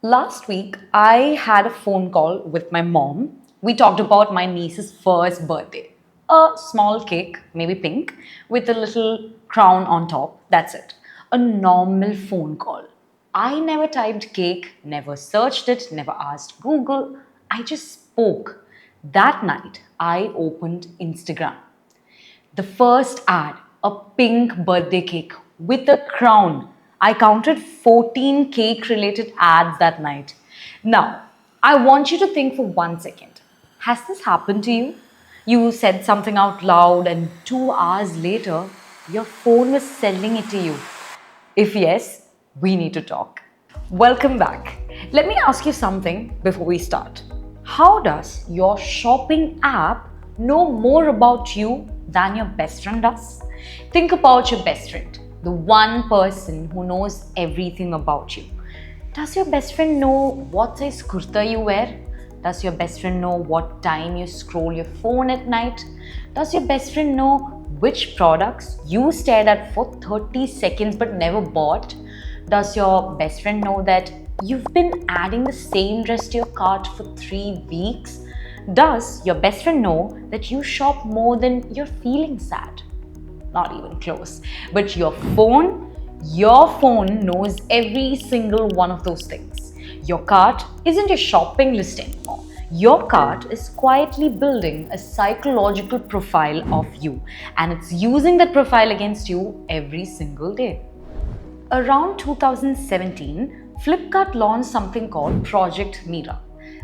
Last week, I had a phone call with my mom. We talked about my niece's first birthday. A small cake, maybe pink, with a little crown on top. That's it. A normal phone call. I never typed cake, never searched it, never asked Google. I just spoke. That night, I opened Instagram. The first ad, a pink birthday cake with a crown. I counted 14 cake related ads that night. Now, I want you to think for 1 second. Has this happened to you? You said something out loud, and 2 hours later, your phone was selling it to you. If yes, we need to talk. Welcome back. Let me ask you something before we start. How does your shopping app know more about you than your best friend does? Think about your best friend, the one person who knows everything about you. Does your best friend know what size kurta you wear? Does your best friend know what time you scroll your phone at night? Does your best friend know which products you stared at for 30 seconds but never bought? Does your best friend know that you've been adding the same dress to your cart for 3 weeks? Does your best friend know that you shop more than you're feeling sad? Not even close. But your phone knows every single one of those things. Your cart isn't a shopping list anymore. Your cart is quietly building a psychological profile of you, and it's using that profile against you every single day. Around 2017, Flipkart launched something called Project Mira.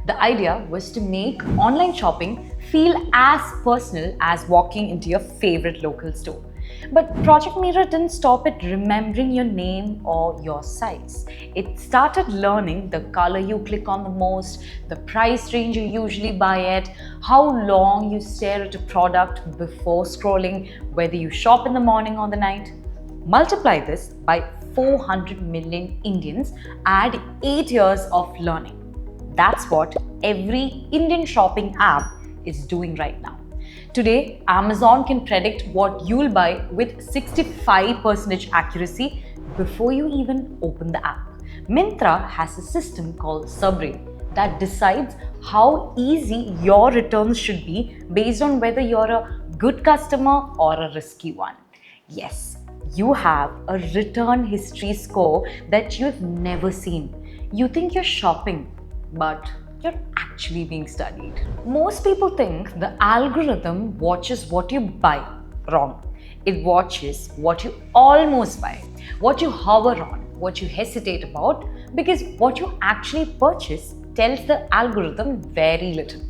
The idea was to make online shopping feel as personal as walking into your favorite local store. But Project Mira didn't stop at remembering your name or your size. It started learning the color you click on the most, the price range you usually buy at, how long you stare at a product before scrolling, whether you shop in the morning or the night. Multiply this by 400 million Indians, add 8 years of learning. That's what every Indian shopping app is doing right now. Today, Amazon can predict what you'll buy with 65% accuracy before you even open the app. Myntra has a system called Sabre that decides how easy your returns should be based on whether you're a good customer or a risky one. Yes, you have a return history score that you've never seen. You think you're shopping, but you're actually being studied. Most people think the algorithm watches what you buy. Wrong. It watches what you almost buy, what you hover on, what you hesitate about, because what you actually purchase tells the algorithm very little.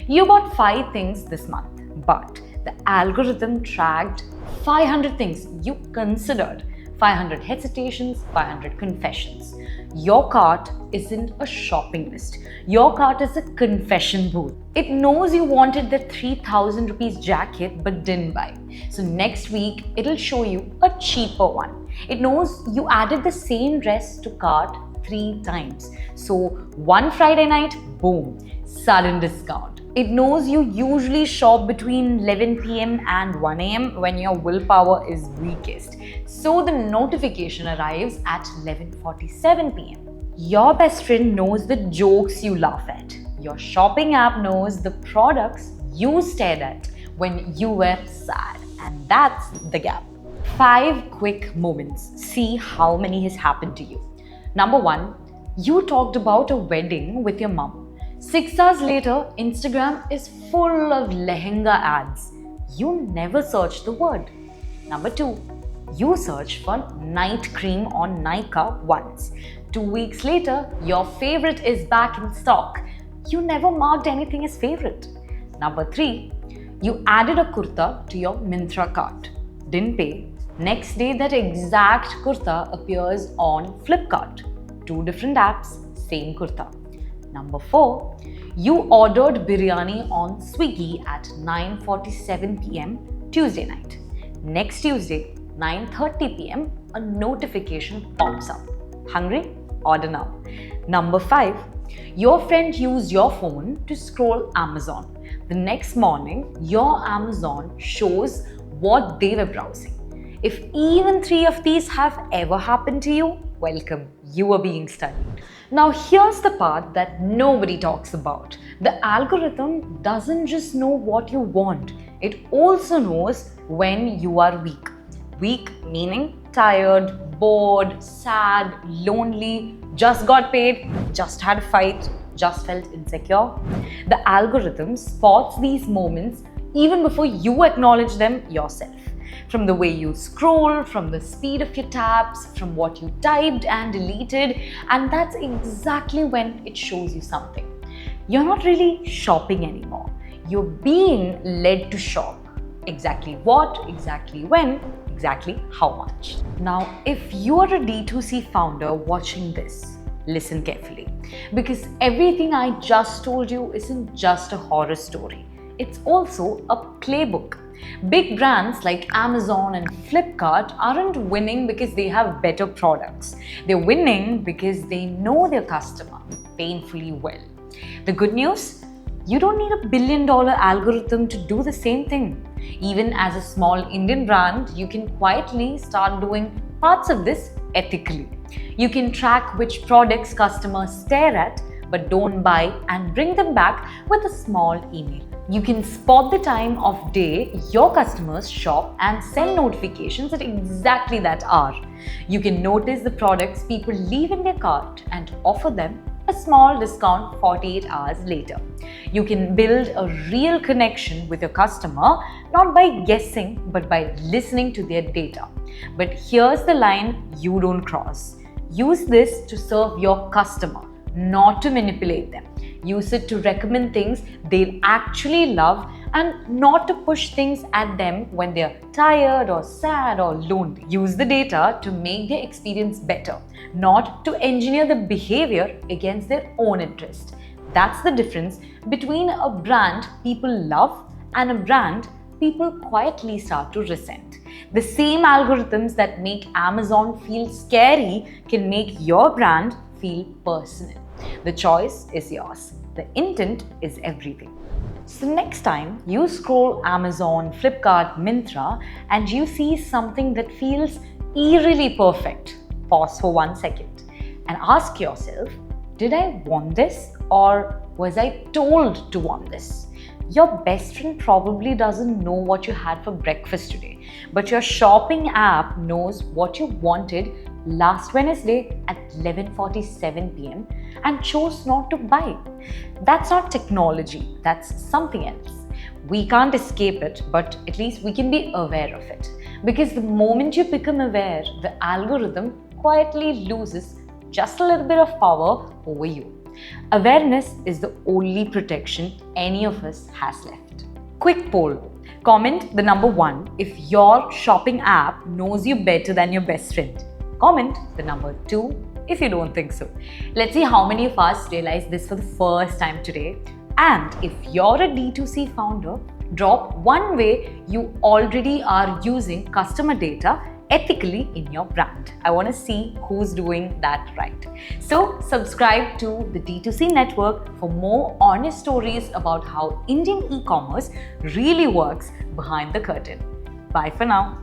You bought 5 things this month, but the algorithm tracked 500 things you considered, 500 hesitations, 500 confessions. Your cart isn't a shopping list. Your cart is a confession booth. It knows you wanted the 3000 rupees jacket but didn't buy. So next week, it'll show you a cheaper one. It knows you added the same dress to cart 3 times. So one Friday night, boom, sudden discount. It knows you usually shop between 11 p.m. and 1 a.m. when your willpower is weakest. So the notification arrives at 11:47 p.m. Your best friend knows the jokes you laugh at. Your shopping app knows the products you stared at when you were sad. And that's the gap. 5 quick moments. See how many has happened to you. Number 1, you talked about a wedding with your mom. 6 hours later, Instagram is full of lehenga ads. You never searched the word. Number 2, you search for night cream on Nykaa once. 2 weeks later, your favorite is back in stock. You never marked anything as favorite. Number 3, you added a kurta to your Myntra cart. Didn't pay. Next day, that exact kurta appears on Flipkart. 2 different apps, same kurta. Number 4, you ordered biryani on Swiggy at 9:47 p.m. Tuesday night. Next Tuesday, 9:30 p.m., a notification pops up. Hungry? Order now. Number 5, your friend used your phone to scroll Amazon. The next morning, your Amazon shows what they were browsing. If even 3 of these have ever happened to you, welcome, you are being studied. Now, here's the part that nobody talks about. The algorithm doesn't just know what you want, it also knows when you are weak. Weak meaning tired, bored, sad, lonely, just got paid, just had a fight, just felt insecure. The algorithm spots these moments even before you acknowledge them yourself. From the way you scroll, from the speed of your taps, from what you typed and deleted, and that's exactly when it shows you something. You're not really shopping anymore. You're being led to shop. Exactly what, exactly when, exactly how much. Now, if you are a D2C founder watching this, listen carefully, because everything I just told you isn't just a horror story. It's also a playbook. Big brands like Amazon and Flipkart aren't winning because they have better products. They're winning because they know their customer painfully well. The good news? You don't need $1 billion algorithm to do the same thing. Even as a small Indian brand, you can quietly start doing parts of this ethically. You can track which products customers stare at but don't buy and bring them back with a small email. You can spot the time of day your customers shop and send notifications at exactly that hour. You can notice the products people leave in their cart and offer them a small discount 48 hours later. You can build a real connection with your customer, not by guessing, but by listening to their data. But here's the line you don't cross. Use this to serve your customer, not to manipulate them. Use it to recommend things they'll actually love and not to push things at them when they're tired or sad or lonely. Use the data to make their experience better, not to engineer the behavior against their own interest. That's the difference between a brand people love and a brand people quietly start to resent. The same algorithms that make Amazon feel scary can make your brand feel personal. The choice is yours. The intent is everything. So next time you scroll Amazon, Flipkart, Myntra and you see something that feels eerily perfect, pause for 1 second and ask yourself, did I want this or was I told to want this? Your best friend probably doesn't know what you had for breakfast today, but your shopping app knows what you wanted last Wednesday at 11:47 p.m. and chose not to buy. That's not technology, that's something else. We can't escape it, but at least we can be aware of it. Because the moment you become aware, the algorithm quietly loses just a little bit of power over you. Awareness is the only protection any of us has left. Quick poll. Comment the number 1 if your shopping app knows you better than your best friend. Comment the number 2 if you don't think so. Let's see how many of us realize this for the first time today. And if you're a D2C founder, drop one way you already are using customer data ethically in your brand. I want to see who's doing that right. So subscribe to the D2C network for more honest stories about how Indian e-commerce really works behind the curtain. Bye for now.